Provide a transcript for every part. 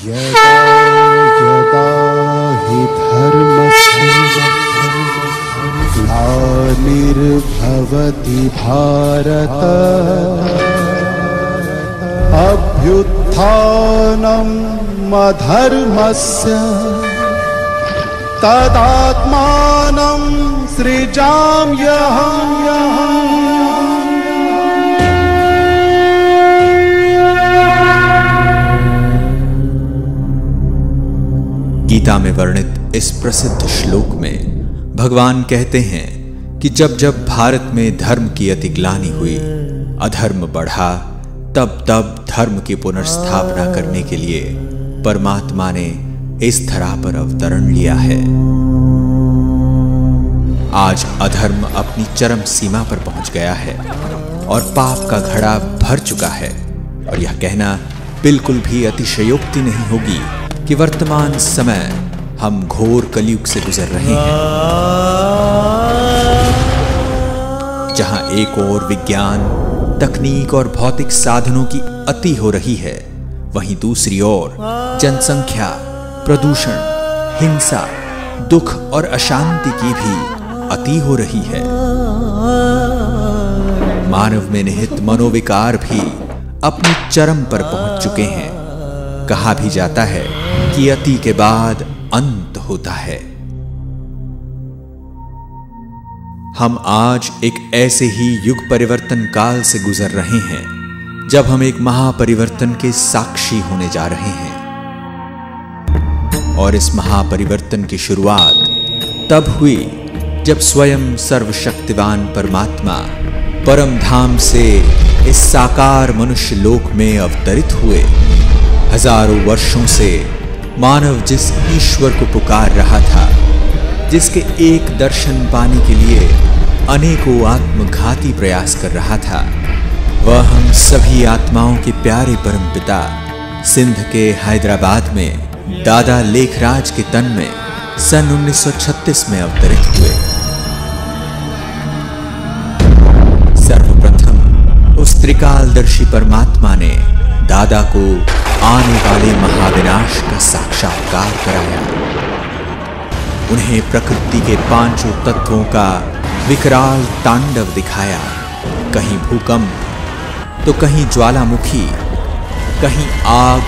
यदा यदा हि धर्मस्य ग्लानिर्भवति भारत अभ्युत्थानम् अधर्मस्य तदात्मानं सृजाम्यहम्। गीता में वर्णित इस प्रसिद्ध श्लोक में भगवान कहते हैं कि जब जब भारत में धर्म की अतिग्लानि हुई, अधर्म बढ़ा, तब तब धर्म की पुनर्स्थापना करने के लिए परमात्मा ने इस धरा पर अवतरण लिया है। आज अधर्म अपनी चरम सीमा पर पहुंच गया है और पाप का घड़ा भर चुका है, और यह कहना बिल्कुल भी अतिशयोक्ति नहीं होगी कि वर्तमान समय हम घोर कलयुग से गुजर रहे हैं, जहां एक ओर विज्ञान, तकनीक और भौतिक साधनों की अति हो रही है, वहीं दूसरी ओर जनसंख्या, प्रदूषण, हिंसा, दुख और अशांति की भी अति हो रही है। मानव में निहित मनोविकार भी अपनी चरम पर पहुंच चुके हैं। कहा भी जाता है कि अति के बाद अंत होता है। हम आज एक ऐसे ही युग परिवर्तन काल से गुजर रहे हैं जब हम एक महापरिवर्तन के साक्षी होने जा रहे हैं, और इस महापरिवर्तन की शुरुआत तब हुई जब स्वयं सर्वशक्तिवान परमात्मा परम धाम से इस साकार मनुष्य लोक में अवतरित हुए। हजारों वर्षों से मानव जिस ईश्वर को पुकार रहा था, जिसके एक दर्शन पाने के लिए अनेकों आत्मघाती प्रयास कर रहा था, वह हम सभी आत्माओं के प्यारे परमपिता सिंध के हैदराबाद में दादा लेखराज के तन में सन 1936 में अवतरित हुए। सर्वप्रथम उस त्रिकालदर्शी परमात्मा ने दादा को आने वाले महाविनाश का साक्षात्कार कराया। उन्हें प्रकृति के पांचों तत्वों का विकराल तांडव दिखाया। कहीं भूकंप तो कहीं ज्वालामुखी, कहीं आग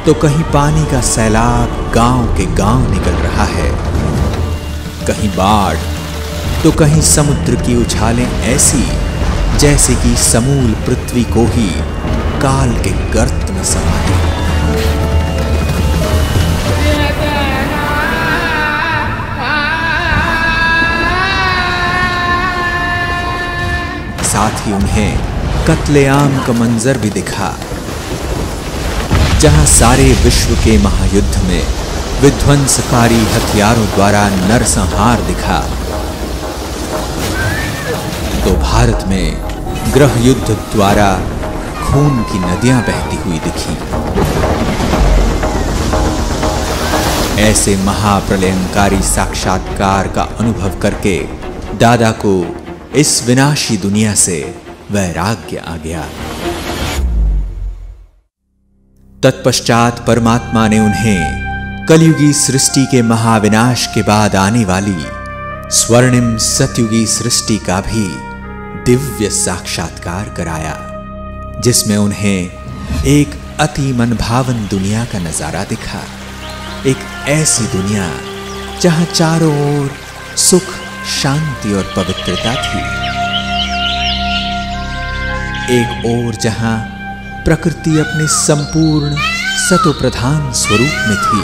तो कहीं पानी का सैलाब गांव के गांव निकल रहा है, कहीं बाढ़ तो कहीं समुद्र की उछालें ऐसी जैसे कि समूल पृथ्वी को ही काल के गर्त में समा दे। साथ ही उन्हें कत्लेआम का मंजर भी दिखा, जहां सारे विश्व के महायुद्ध में विध्वंसकारी हथियारों द्वारा नरसंहार दिखा, तो भारत में गृह युद्ध द्वारा खून की नदियां बहती हुई दिखी। ऐसे महाप्रलयंकारी साक्षात्कार का अनुभव करके दादा को इस विनाशी दुनिया से वैराग्य आ गया। तत्पश्चात परमात्मा ने उन्हें कलयुगी सृष्टि के महाविनाश के बाद आने वाली स्वर्णिम सतयुगी सृष्टि का भी दिव्य साक्षात्कार कराया, जिसमें उन्हें एक अति मनभावन दुनिया का नजारा दिखा। एक ऐसी दुनिया जहां चारों ओर सुख, शांति और पवित्रता थी। एक ओर जहां प्रकृति अपने संपूर्ण सतोप्रधान स्वरूप में थी,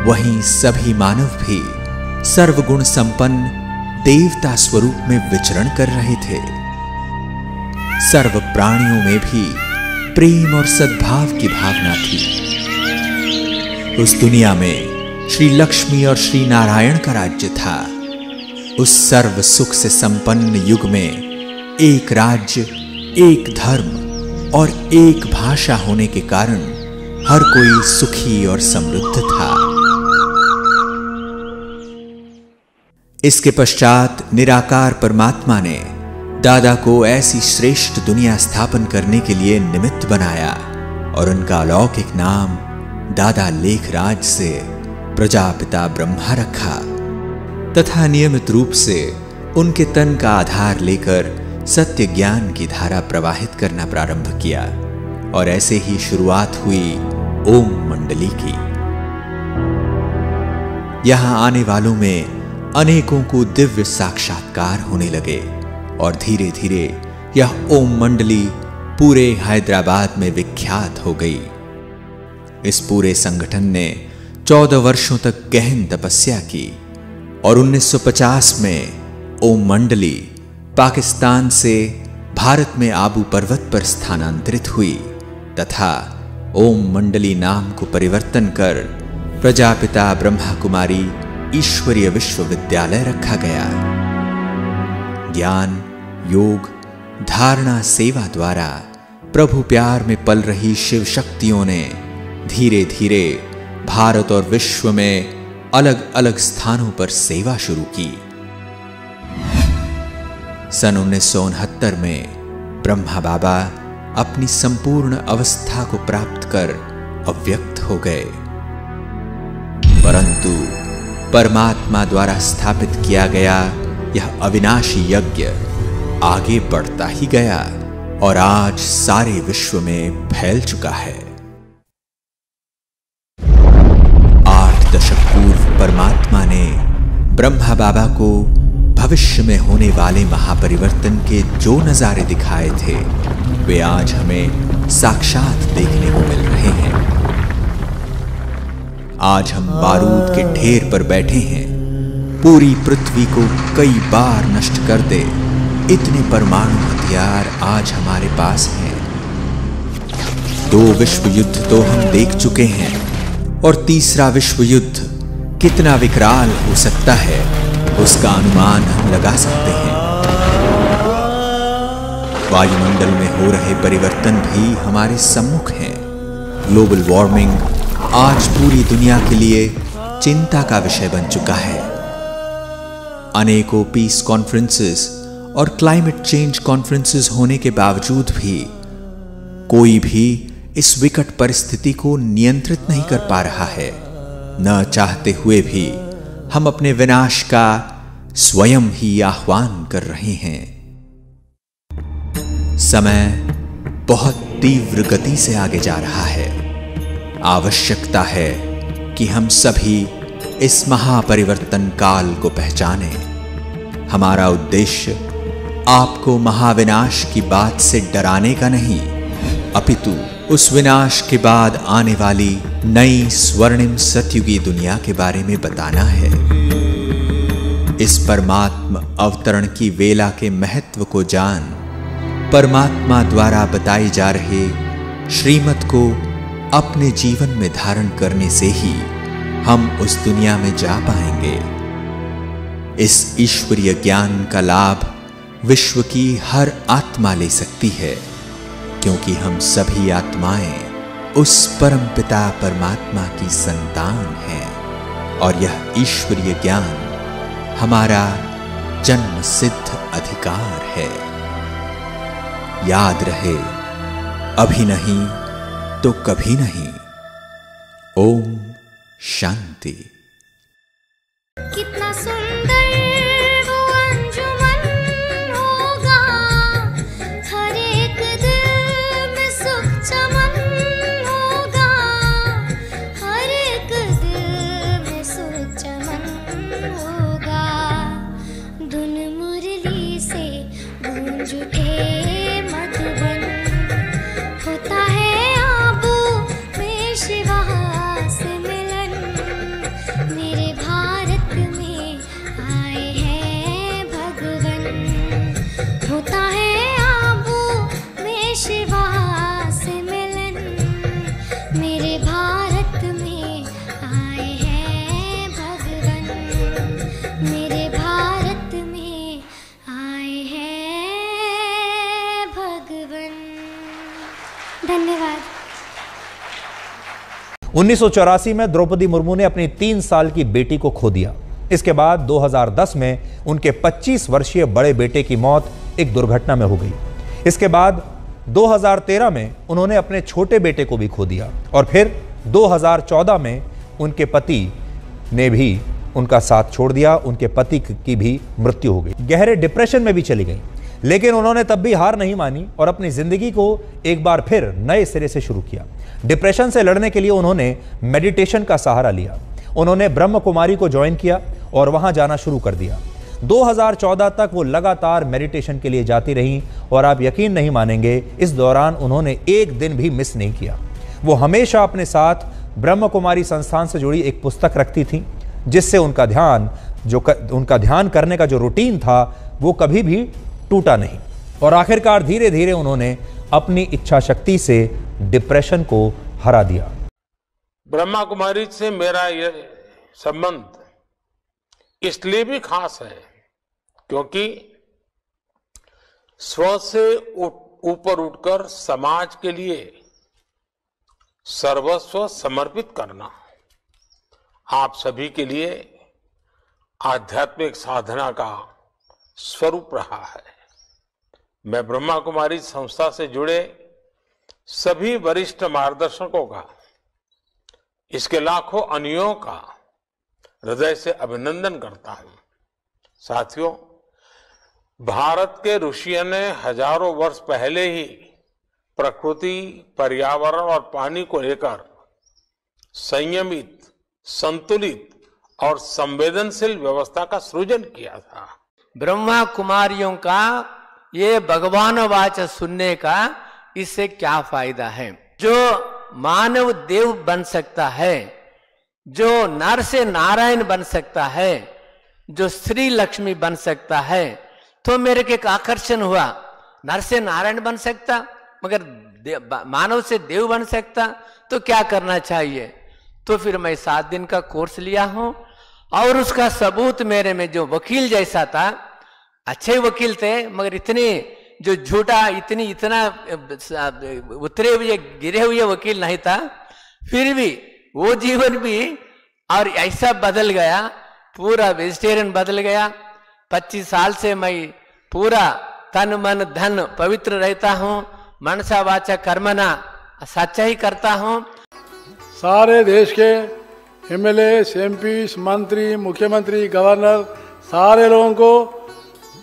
वहीं सभी मानव भी सर्वगुण संपन्न देवता स्वरूप में विचरण कर रहे थे। सर्व प्राणियों में भी प्रेम और सद्भाव की भावना थी। उस दुनिया में श्री लक्ष्मी और श्री नारायण का राज्य था। उस सर्व सुख से संपन्न युग में एक राज्य, एक धर्म और एक भाषा होने के कारण हर कोई सुखी और समृद्ध था। इसके पश्चात निराकार परमात्मा ने दादा को ऐसी श्रेष्ठ दुनिया स्थापन करने के लिए निमित्त बनाया और उनका अलौकिक नाम दादा लेखराज से प्रजापिता ब्रह्मा रखा तथा नियमित रूप से उनके तन का आधार लेकर सत्य ज्ञान की धारा प्रवाहित करना प्रारंभ किया और ऐसे ही शुरुआत हुई ओम मंडली की। यहां आने वालों में अनेकों को दिव्य साक्षात्कार होने लगे और धीरे धीरे यह ओम मंडली पूरे हैदराबाद में विख्यात हो गई। इस पूरे संगठन ने 14 वर्षों तक गहन तपस्या की और 1950 में ओम मंडली पाकिस्तान से भारत में आबू पर्वत पर स्थानांतरित हुई तथा ओम मंडली नाम को परिवर्तन कर प्रजापिता ब्रह्मा कुमारी ईश्वरीय विश्वविद्यालय रखा गया। ज्ञान, योग, धारणा, सेवा द्वारा प्रभु प्यार में पल रही शिव शक्तियों ने धीरे धीरे भारत और विश्व में अलग अलग स्थानों पर सेवा शुरू की। सन 1969 में ब्रह्मा बाबा अपनी संपूर्ण अवस्था को प्राप्त कर अव्यक्त हो गए, परंतु परमात्मा द्वारा स्थापित किया गया यह अविनाशी यज्ञ आगे बढ़ता ही गया और आज सारे विश्व में फैल चुका है। 8 दशक पूर्व परमात्मा ने ब्रह्मा बाबा को भविष्य में होने वाले महापरिवर्तन के जो नजारे दिखाए थे वे आज हमें साक्षात देखने को मिल रहे हैं। आज हम बारूद के ढेर पर बैठे हैं। पूरी पृथ्वी को कई बार नष्ट कर दे इतने परमाणु हथियार आज हमारे पास हैं। 2 विश्व युद्ध तो हम देख चुके हैं और तीसरा विश्व युद्ध कितना विकराल हो सकता है उसका अनुमान हम लगा सकते हैं। वायुमंडल में हो रहे परिवर्तन भी हमारे सम्मुख हैं। ग्लोबल वार्मिंग आज पूरी दुनिया के लिए चिंता का विषय बन चुका है। अनेकों पीस कॉन्फ्रेंसेस और क्लाइमेट चेंज कॉन्फ्रेंसेस होने के बावजूद भी कोई भी इस विकट परिस्थिति को नियंत्रित नहीं कर पा रहा है। न चाहते हुए भी हम अपने विनाश का स्वयं ही आह्वान कर रहे हैं। समय बहुत तीव्र गति से आगे जा रहा है। आवश्यकता है कि हम सभी इस महापरिवर्तन काल को पहचानें। हमारा उद्देश्य आपको महाविनाश की बात से डराने का नहीं, अपितु उस विनाश के बाद आने वाली नई स्वर्णिम सतयुगी दुनिया के बारे में बताना है। इस परमात्मा अवतरण की वेला के महत्व को जान परमात्मा द्वारा बताई जा रहे श्रीमत को अपने जीवन में धारण करने से ही हम उस दुनिया में जा पाएंगे। इस ईश्वरीय ज्ञान का लाभ विश्व की हर आत्मा ले सकती है, क्योंकि हम सभी आत्माएं उस परमपिता परमात्मा की संतान हैं और यह ईश्वरीय ज्ञान हमारा जन्म सिद्ध अधिकार है। याद रहे, अभी नहीं तो कभी नहीं। ओम शांति। कितना सुंदर वो अंजुमन होगा, हर एक दिल में सुख चमन होगा, हर एक दिल में सुख चमन होगा। धुन मुरली से गूंज उठे मधुबन, होता है आबू में शिवा से मिलन। मेरे भारत में आए हैं भगवन, होता है आबू में शिवा से मिलन। मेरे भारत में आए हैं भगवन, मेरे भारत में आए हैं भगवन। धन्यवाद। 1984 में द्रौपदी मुर्मू ने अपनी 3 साल की बेटी को खो दिया। इसके बाद 2010 में उनके 25 वर्षीय बड़े बेटे की मौत एक दुर्घटना में हो गई। इसके बाद 2013 में उन्होंने अपने छोटे बेटे को भी खो दिया और फिर 2014 में उनके पति ने भी उनका साथ छोड़ दिया। उनके पति की भी मृत्यु हो गई, गहरे डिप्रेशन में भी चली गई। लेकिन उन्होंने तब भी हार नहीं मानी और अपनी जिंदगी को एक बार फिर नए सिरे से शुरू किया। डिप्रेशन से लड़ने के लिए उन्होंने मेडिटेशन का सहारा लिया। उन्होंने ब्रह्म कुमारी को ज्वाइन किया और वहां जाना शुरू कर दिया। 2014 तक वो लगातार मेडिटेशन के लिए जाती रहीं और आप यकीन नहीं मानेंगे, इस दौरान उन्होंने एक दिन भी मिस नहीं किया। वो हमेशा अपने साथ ब्रह्म कुमारी संस्थान से जुड़ी एक पुस्तक रखती थी, जिससे उनका ध्यान करने का जो रूटीन था वो कभी भी टूटा नहीं। और आखिरकार धीरे धीरे उन्होंने अपनी इच्छा शक्ति से डिप्रेशन को हरा दिया। ब्रह्मा कुमारी से मेरा ये संबंध इसलिए भी खास है क्योंकि स्व से ऊपर उठकर समाज के लिए सर्वस्व समर्पित करना आप सभी के लिए आध्यात्मिक साधना का स्वरूप रहा है। मैं ब्रह्मा कुमारी संस्था से जुड़े सभी वरिष्ठ मार्गदर्शकों का, इसके लाखों अनुयायियों का हृदय से अभिनंदन करता हूं। साथियों, भारत के ऋषियों ने हजारों वर्ष पहले ही प्रकृति, पर्यावरण और पानी को लेकर संयमित, संतुलित और संवेदनशील व्यवस्था का सृजन किया था। ब्रह्मा कुमारियों का ये भगवान वाच सुनने का इससे क्या फायदा है? जो मानव देव बन सकता है, जो नर से नारायण बन सकता है, जो श्री लक्ष्मी बन सकता है, तो मेरे को एक आकर्षण हुआ। नर से नारायण बन सकता मगर मानव से देव बन सकता, तो क्या करना चाहिए? तो फिर मैं 7 दिन का कोर्स लिया हूं और उसका सबूत मेरे में जो वकील जैसा था, अच्छे वकील थे मगर इतने जो झूठा इतना उतरे हुए गिरे हुए वकील नहीं था, फिर भी वो जीवन भी और ऐसा बदल गया, पूरा वेजिटेरियन बदल गया। 25 साल से मैं पूरा तन मन धन पवित्र रहता हूँ, मनसा वाचा कर्मना सच्चा ही करता हूँ। सारे देश के एमएलए, एमपी, मंत्री, मुख्यमंत्री, गवर्नर सारे लोगों को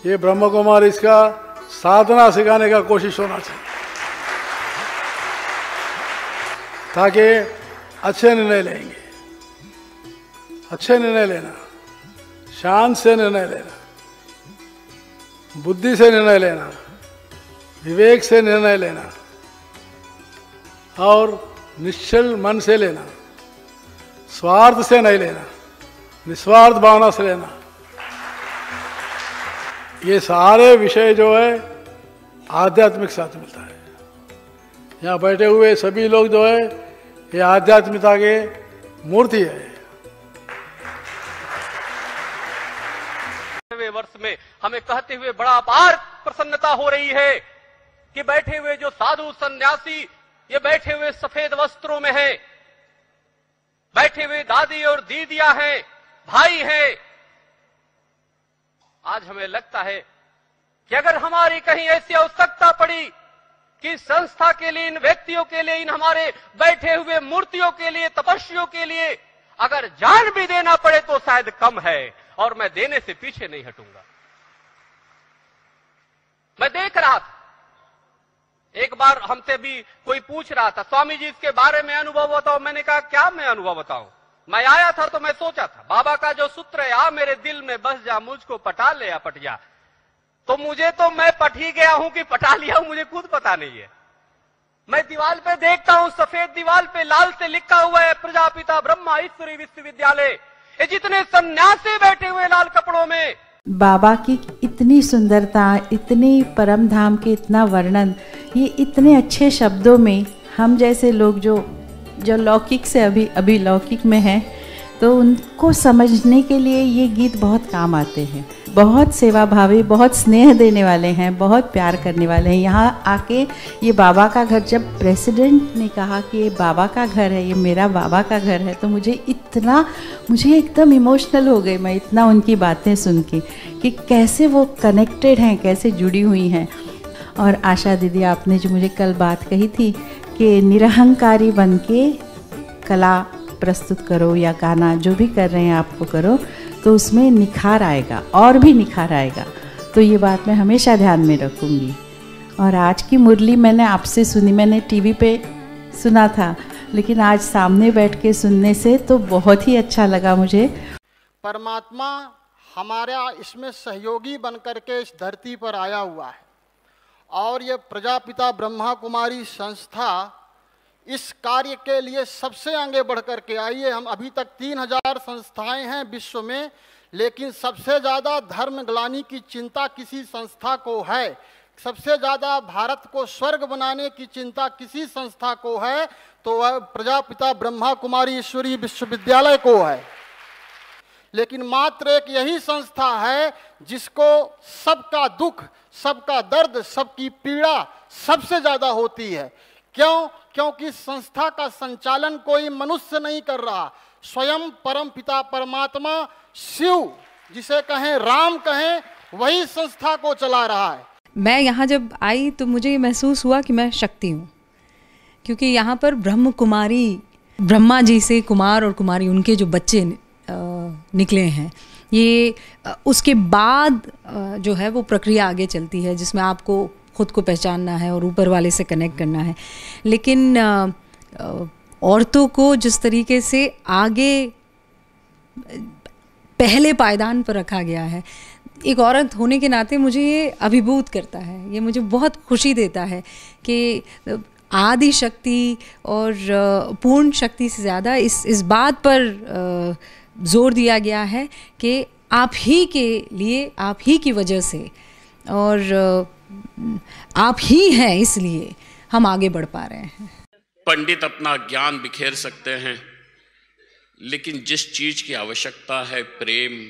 ये ब्रह्म कुमारी इसका साधना सिखाने का कोशिश होना चाहिए ताकि अच्छे निर्णय लेंगे। अच्छे निर्णय लेना, शांत से निर्णय लेना, बुद्धि से निर्णय लेना, विवेक से निर्णय लेना और निश्चल मन से लेना, स्वार्थ से नहीं लेना, निस्वार्थ भावना से लेना। ये सारे विषय जो है आध्यात्मिक साथ मिलता है। यहाँ बैठे हुए सभी लोग जो है ये आध्यात्मिकता के मूर्ति है। वर्ष में हमें कहते हुए बड़ा अपार प्रसन्नता हो रही है कि बैठे हुए जो साधु सन्यासी ये बैठे हुए सफेद वस्त्रों में हैं, बैठे हुए दादी और दीदियां हैं, भाई हैं। आज हमें लगता है कि अगर हमारी कहीं ऐसी आवश्यकता पड़ी कि संस्था के लिए, इन व्यक्तियों के लिए, इन हमारे बैठे हुए मूर्तियों के लिए, तपस्वियों के लिए अगर जान भी देना पड़े तो शायद कम है, और मैं देने से पीछे नहीं हटूंगा। मैं देख रहा था, एक बार हमसे भी कोई पूछ रहा था, स्वामी जी इसके बारे में अनुभव बताओ। मैंने कहा क्या मैं अनुभव बताऊं? मैं आया था तो मैं सोचा था बाबा का जो सूत्र है, आ मेरे दिल में बस जा, मुझको पटा ले या पट जा। तो मुझे तो मैं पट ही गया हूं कि पटा लिया हूं, मुझे खुद पता नहीं है। मैं दीवार पे देखता हूं, सफेद दीवार पे लाल से लिखा हुआ है प्रजापिता ब्रह्मा ईश्वरी विश्वविद्यालय। ये जितने सन्यासी बैठे हुए लाल कपड़ों में, बाबा की इतनी सुंदरता, इतनी परम धाम के इतना वर्णन, ये इतने अच्छे शब्दों में हम जैसे लोग जो लौकिक से अभी लौकिक में हैं, तो उनको समझने के लिए ये गीत बहुत काम आते हैं। बहुत सेवाभावी, बहुत स्नेह देने वाले हैं, बहुत प्यार करने वाले हैं। यहाँ आके ये बाबा का घर, जब प्रेसिडेंट ने कहा कि ये बाबा का घर है, ये मेरा बाबा का घर है, तो मुझे एकदम इमोशनल हो गई मैं इतना उनकी बातें सुन के कि कैसे वो कनेक्टेड हैं, कैसे जुड़ी हुई हैं। और आशा दीदी, आपने जो मुझे कल बात कही थी कि निरहंकारी बन के कला प्रस्तुत करो या गाना जो भी कर रहे हैं आपको करो, तो उसमें निखार आएगा और भी निखार आएगा। तो ये बात मैं हमेशा ध्यान में रखूँगी। और आज की मुरली मैंने आपसे सुनी, मैंने टीवी पे सुना था, लेकिन आज सामने बैठ के सुनने से तो बहुत ही अच्छा लगा मुझे। परमात्मा हमारा इसमें सहयोगी बन करके इस धरती पर आया हुआ है और ये प्रजापिता ब्रह्मा कुमारी संस्था इस कार्य के लिए सबसे आगे बढ़ कर के आई है। हम अभी तक 3000 संस्थाएं हैं विश्व में, लेकिन सबसे ज़्यादा धर्म ग्लानि की चिंता किसी संस्था को है, सबसे ज़्यादा भारत को स्वर्ग बनाने की चिंता किसी संस्था को है, तो वह प्रजापिता ब्रह्मा कुमारी ईश्वरीय विश्वविद्यालय को है। लेकिन मात्र एक यही संस्था है जिसको सबका दुख, सबका दर्द, सबकी पीड़ा सबसे ज़्यादा होती है। क्यों? क्योंकि संस्था का संचालन कोई मनुष्य नहीं कर रहा, स्वयं परम पिता परमात्मा शिव, जिसे कहें राम कहें, वही संस्था को चला रहा है। मैं यहाँ जब आई तो मुझे महसूस हुआ कि मैं शक्ति हूँ, क्योंकि यहाँ पर ब्रह्म कुमारी, ब्रह्मा जी से कुमार और कुमारी उनके जो बच्चे निकले हैं, ये उसके बाद जो है वो प्रक्रिया आगे चलती है जिसमें आपको खुद को पहचानना है और ऊपर वाले से कनेक्ट करना है। लेकिन औरतों को जिस तरीके से आगे पहले पायदान पर रखा गया है, एक औरत होने के नाते मुझे ये अभिभूत करता है, ये मुझे बहुत खुशी देता है कि आदि शक्ति और पूर्ण शक्ति से ज़्यादा इस बात पर जोर दिया गया है कि आप ही के लिए, आप ही की वजह से और आप ही हैं, इसलिए हम आगे बढ़ पा रहे हैं। पंडित अपना ज्ञान बिखेर सकते हैं, लेकिन जिस चीज की आवश्यकता है, प्रेम,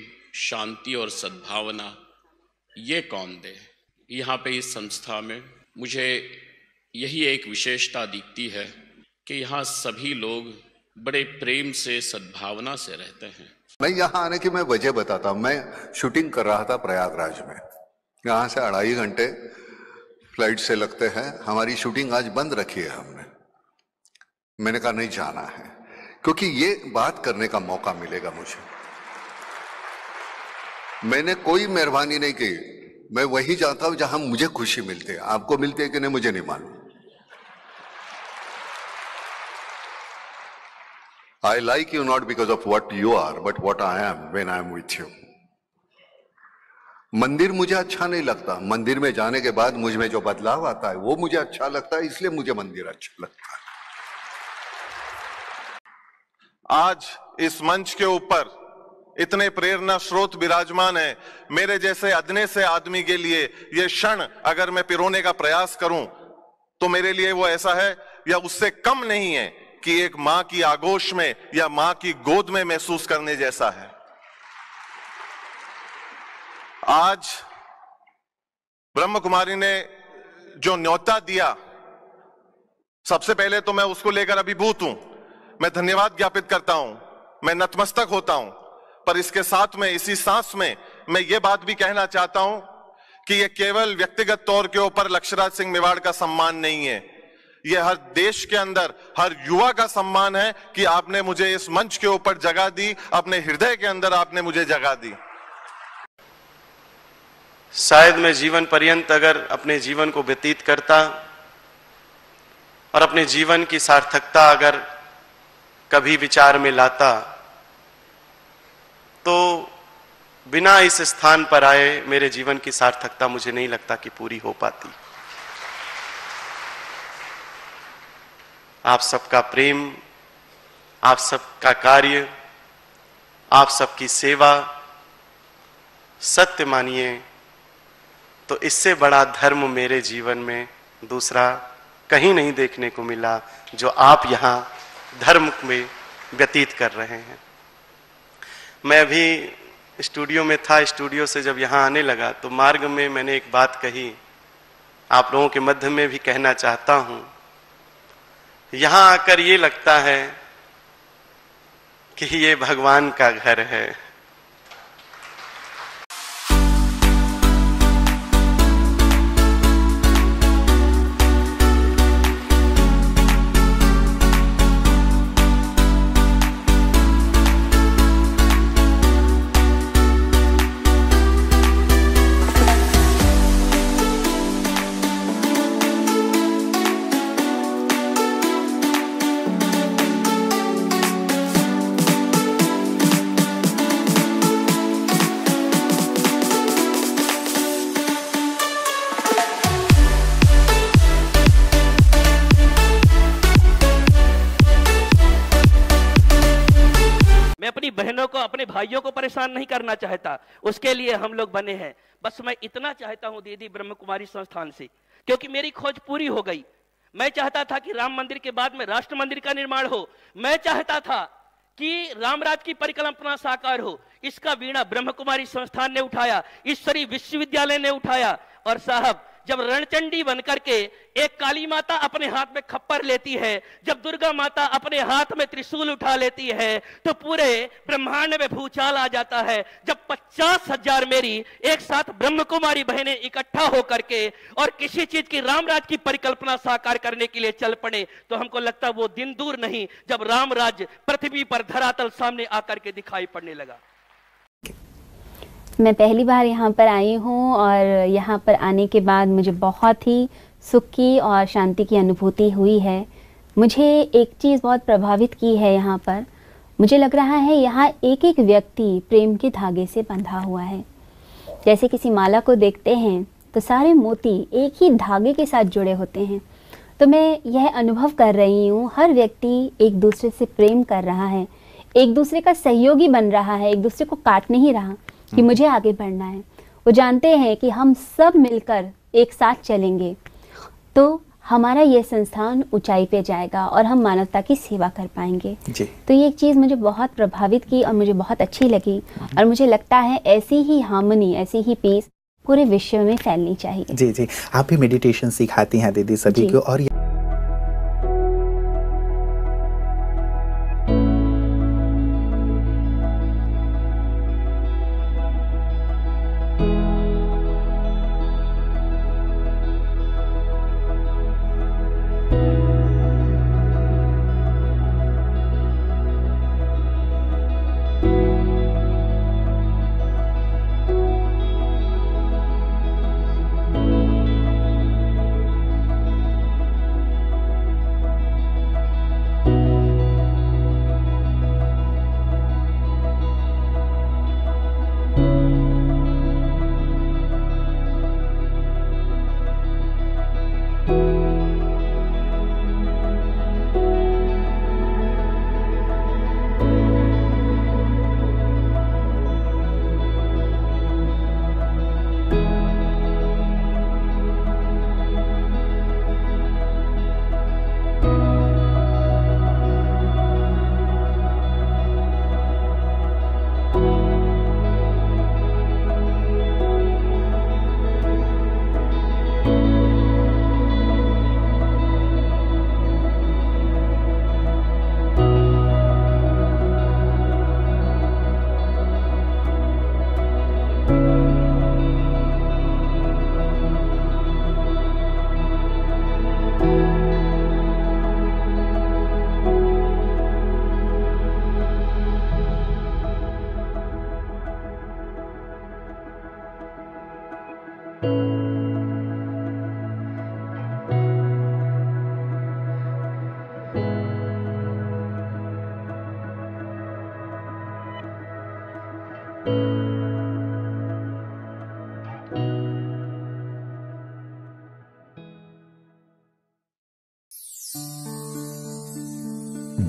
शांति और सद्भावना, ये कौन दे? यहाँ पे इस संस्था में मुझे यही एक विशेषता दिखती है कि यहाँ सभी लोग बड़े प्रेम से, सद्भावना से रहते हैं। मैं यहाँ आने की मैं वजह बताता हूँ। मैं शूटिंग कर रहा था प्रयागराज में, यहाँ से 2.5 घंटे फ्लाइट से लगते हैं। हमारी शूटिंग आज बंद रखी है हमने। मैंने कहा नहीं जाना है, क्योंकि ये बात करने का मौका मिलेगा मुझे। मैंने कोई मेहरबानी नहीं की, मैं वहीं जाता हूं जहां मुझे खुशी मिलती है। आपको मिलती है कि नहीं मुझे नहीं मालूम। I like you not because of what you are, but what I am when I am with you. मंदिर मुझे अच्छा नहीं लगता, मंदिर में जाने के बाद मुझ में जो बदलाव आता है वो मुझे अच्छा लगता है, इसलिए मुझे मंदिर अच्छा लगता है। आज इस मंच के ऊपर इतने प्रेरणा स्रोत विराजमान है। मेरे जैसे अदने से आदमी के लिए ये क्षण अगर मैं पिरोने का प्रयास करूं तो मेरे लिए वो ऐसा है या उससे कम नहीं है कि एक मां की आगोश में या मां की गोद में महसूस करने जैसा है। आज ब्रह्म कुमारी ने जो न्योता दिया, सबसे पहले तो मैं उसको लेकर अभिभूत हूं। मैं धन्यवाद ज्ञापित करता हूं, मैं नतमस्तक होता हूं। पर इसके साथ में, इसी सांस में मैं ये बात भी कहना चाहता हूं कि ये केवल व्यक्तिगत तौर के ऊपर लक्ष्यराज सिंह मेवाड़ का सम्मान नहीं है, ये हर देश के अंदर हर युवा का सम्मान है कि आपने मुझे इस मंच के ऊपर जगह दी, अपने हृदय के अंदर आपने मुझे जगह दी। शायद मैं जीवन पर्यंत अगर अपने जीवन को व्यतीत करता और अपने जीवन की सार्थकता अगर कभी विचार में लाता, तो बिना इस स्थान पर आए मेरे जीवन की सार्थकता मुझे नहीं लगता कि पूरी हो पाती। आप सबका प्रेम, आप सबका कार्य, आप सबकी सेवा, सत्य मानिए तो इससे बड़ा धर्म मेरे जीवन में दूसरा कहीं नहीं देखने को मिला जो आप यहाँ धर्म में व्यतीत कर रहे हैं। मैं अभी स्टूडियो में था, स्टूडियो से जब यहाँ आने लगा तो मार्ग में मैंने एक बात कही, आप लोगों के मध्य में भी कहना चाहता हूँ। यहाँ आकर ये लगता है कि ये भगवान का घर है। बहनों को, अपने भाइयों को परेशान नहीं करना चाहता, उसके लिए हम लोग बने हैं। बस मैं इतना चाहता हूं दीदी ब्रह्म कुमारी संस्थान से, क्योंकि मेरी खोज पूरी हो गई। मैं चाहता था कि राम मंदिर के बाद में राष्ट्र मंदिर का निर्माण हो। मैं चाहता था कि रामराज की परिकल्पना साकार हो। इसका बीड़ा ब्रह्म कुमारी संस्थान ने उठाया, ईश्वरी विश्वविद्यालय ने उठाया। और साहब, जब रणचंडी बनकर के एक काली माता अपने हाथ में खप्पर लेती है, जब दुर्गा माता अपने हाथ में त्रिशूल उठा लेती है, तो पूरे ब्रह्मांड में भूचाल आ जाता है। जब 50,000 मेरी एक साथ ब्रह्म कुमारी बहनें इकट्ठा होकर के और किसी चीज की रामराज की परिकल्पना साकार करने के लिए चल पड़े, तो हमको लगता वो दिन दूर नहीं जब रामराज पृथ्वी पर धरातल सामने आकर के दिखाई पड़ने लगा। मैं पहली बार यहाँ पर आई हूँ और यहाँ पर आने के बाद मुझे बहुत ही सुख की और शांति की अनुभूति हुई है। मुझे एक चीज़ बहुत प्रभावित की है यहाँ पर। मुझे लग रहा है यहाँ एक एक व्यक्ति प्रेम के धागे से बंधा हुआ है। जैसे किसी माला को देखते हैं तो सारे मोती एक ही धागे के साथ जुड़े होते हैं। तो मैं यह अनुभव कर रही हूँ, हर व्यक्ति एक दूसरे से प्रेम कर रहा है, एक दूसरे का सहयोगी बन रहा है, एक दूसरे को काट नहीं रहा कि मुझे आगे बढ़ना है। वो जानते हैं कि हम सब मिलकर एक साथ चलेंगे तो हमारा ये संस्थान ऊंचाई पे जाएगा और हम मानवता की सेवा कर पाएंगे जी। तो ये एक चीज़ मुझे बहुत प्रभावित की और मुझे बहुत अच्छी लगी और मुझे लगता है ऐसी ही हार्मनी, ऐसी ही पीस पूरे विश्व में फैलनी चाहिए। जी जी, आप भी मेडिटेशन सिखाती हैं दीदी सभी को। और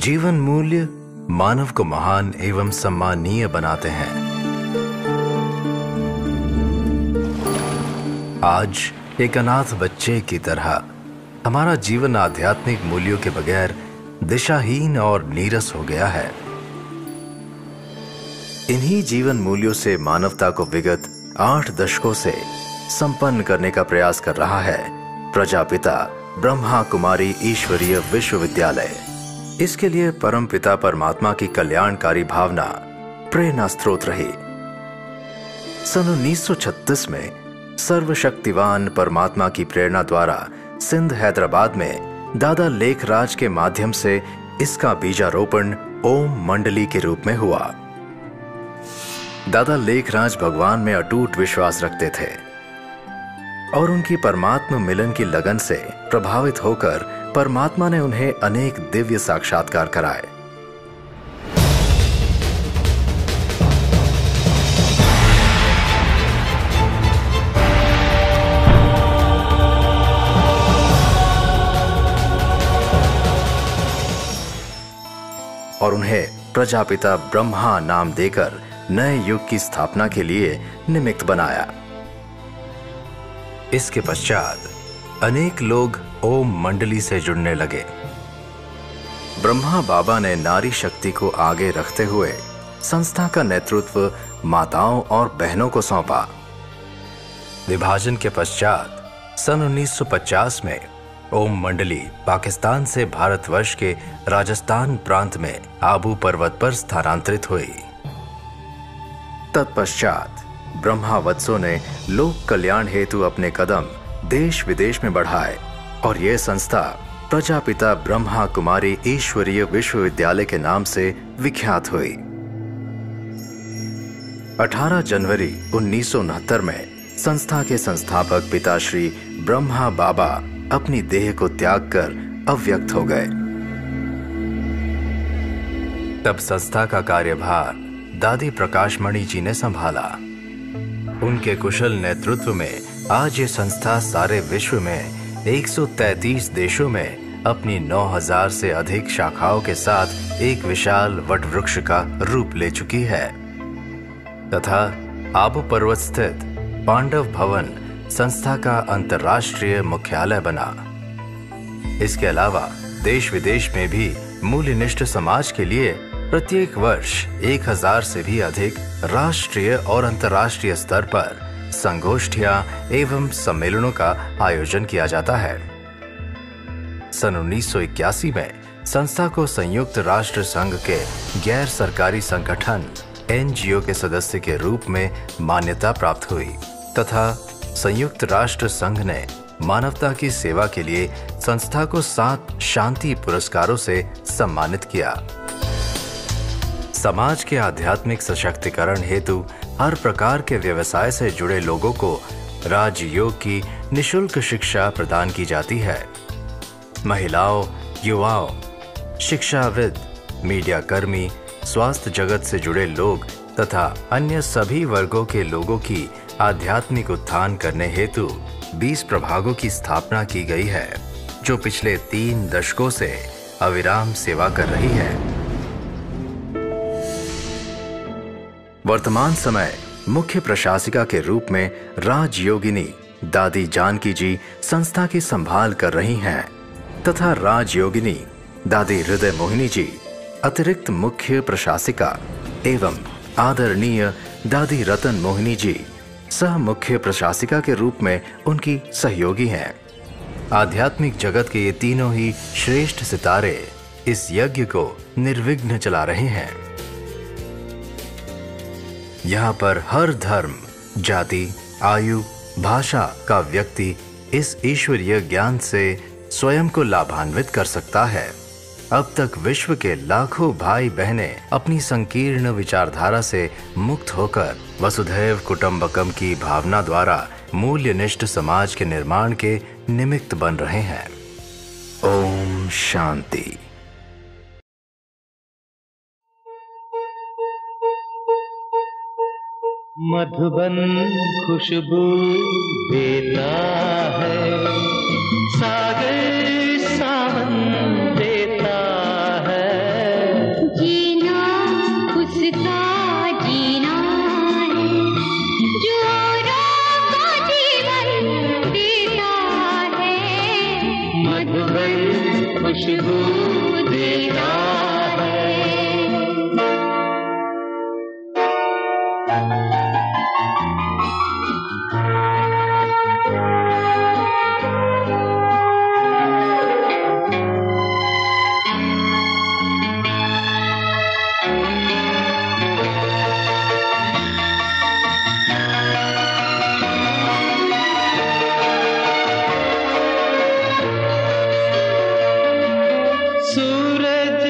जीवन मूल्य मानव को महान एवं सम्माननीय बनाते हैं। आज एक अनाथ बच्चे की तरह हमारा जीवन आध्यात्मिक मूल्यों के बगैर दिशाहीन और नीरस हो गया है। इन्हीं जीवन मूल्यों से मानवता को विगत 8 दशकों से संपन्न करने का प्रयास कर रहा है प्रजापिता ब्रह्मा कुमारी ईश्वरीय विश्वविद्यालय। इसके लिए परमपिता परमात्मा की कल्याणकारी भावना प्रेरणा स्रोत रही। सन 1936 में सर्वशक्तिवान परमात्मा की प्रेरणा द्वारा सिंध हैदराबाद में दादा लेखराज के माध्यम से इसका बीजारोपण ओम मंडली के रूप में हुआ। दादा लेखराज भगवान में अटूट विश्वास रखते थे और उनकी परमात्मा मिलन की लगन से प्रभावित होकर परमात्मा ने उन्हें अनेक दिव्य साक्षात्कार कराए। और उन्हें प्रजापिता ब्रह्मा नाम देकर नए युग की स्थापना के लिए निमित्त बनाया। इसके पश्चात अनेक लोग ओम मंडली से जुड़ने लगे। ब्रह्मा बाबा ने नारी शक्ति को आगे रखते हुए संस्था का नेतृत्व माताओं और बहनों को सौंपा। विभाजन के पश्चात सन 1950 में ओम मंडली पाकिस्तान से भारतवर्ष के राजस्थान प्रांत में आबू पर्वत पर स्थानांतरित हुई। तत्पश्चात ब्रह्मावत्सों ने लोक कल्याण हेतु अपने कदम देश विदेश में बढ़ाए और यह संस्था प्रजापिता ब्रह्मा कुमारी ईश्वरीय विश्वविद्यालय के नाम से विख्यात हुई। 18 जनवरी 1969 में संस्था के संस्थापक पिता श्री ब्रह्मा बाबा अपनी देह को त्याग कर अव्यक्त हो गए। तब संस्था का कार्यभार दादी प्रकाशमणि जी ने संभाला। उनके कुशल नेतृत्व में आज ये संस्था सारे विश्व में 133 देशों में अपनी 9000 से अधिक शाखाओं के साथ एक विशाल वटवृक्ष का रूप ले चुकी है तथा आबू पर्वत स्थित पांडव भवन संस्था का अंतर्राष्ट्रीय मुख्यालय बना। इसके अलावा देश विदेश में भी मूल्यनिष्ठ समाज के लिए प्रत्येक वर्ष 1000 से भी अधिक राष्ट्रीय और अंतर्राष्ट्रीय स्तर पर संगोष्ठियां एवं सम्मेलनों का आयोजन किया जाता है। सन 1981 में संस्था को संयुक्त राष्ट्र संघ के गैर सरकारी संगठन NGO के सदस्य के रूप में मान्यता प्राप्त हुई तथा संयुक्त राष्ट्र संघ ने मानवता की सेवा के लिए संस्था को 7 शांति पुरस्कारों से सम्मानित किया। समाज के आध्यात्मिक सशक्तिकरण हेतु हर प्रकार के व्यवसाय से जुड़े लोगों को राजयोग की निशुल्क शिक्षा प्रदान की जाती है। महिलाओं, युवाओं, शिक्षाविद, मीडिया कर्मी, स्वास्थ्य जगत से जुड़े लोग तथा अन्य सभी वर्गों के लोगों की आध्यात्मिक उत्थान करने हेतु 20 प्रभागों की स्थापना की गई है, जो पिछले 3 दशकों से अविराम सेवा कर रही है। वर्तमान समय मुख्य प्रशासिका के रूप में राजयोगिनी दादी जानकी जी संस्था की संभाल कर रही हैं तथा राजयोगिनी दादी हृदय मोहिनी जी अतिरिक्त मुख्य प्रशासिका एवं आदरणीय दादी रतन मोहिनी जी सह मुख्य प्रशासिका के रूप में उनकी सहयोगी हैं। आध्यात्मिक जगत के ये तीनों ही श्रेष्ठ सितारे इस यज्ञ को निर्विघ्न चला रहे हैं। यहाँ पर हर धर्म, जाति, आयु, भाषा का व्यक्ति इस ईश्वरीय ज्ञान से स्वयं को लाभान्वित कर सकता है। अब तक विश्व के लाखों भाई बहनें अपनी संकीर्ण विचारधारा से मुक्त होकर वसुधैव कुटुंबकम की भावना द्वारा मूल्यनिष्ठ समाज के निर्माण के निमित्त बन रहे हैं। ओम शांति। मधुबन खुशबू देता है, सागर सावन देता है, जीना उसका जीना है, जो औरों को जीवन देता है। मधुबन खुशबू देता है। सूरज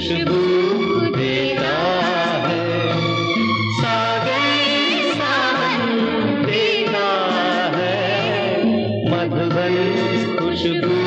खुशबू देता है, सागर सावन देता है, मधुबन खुशबू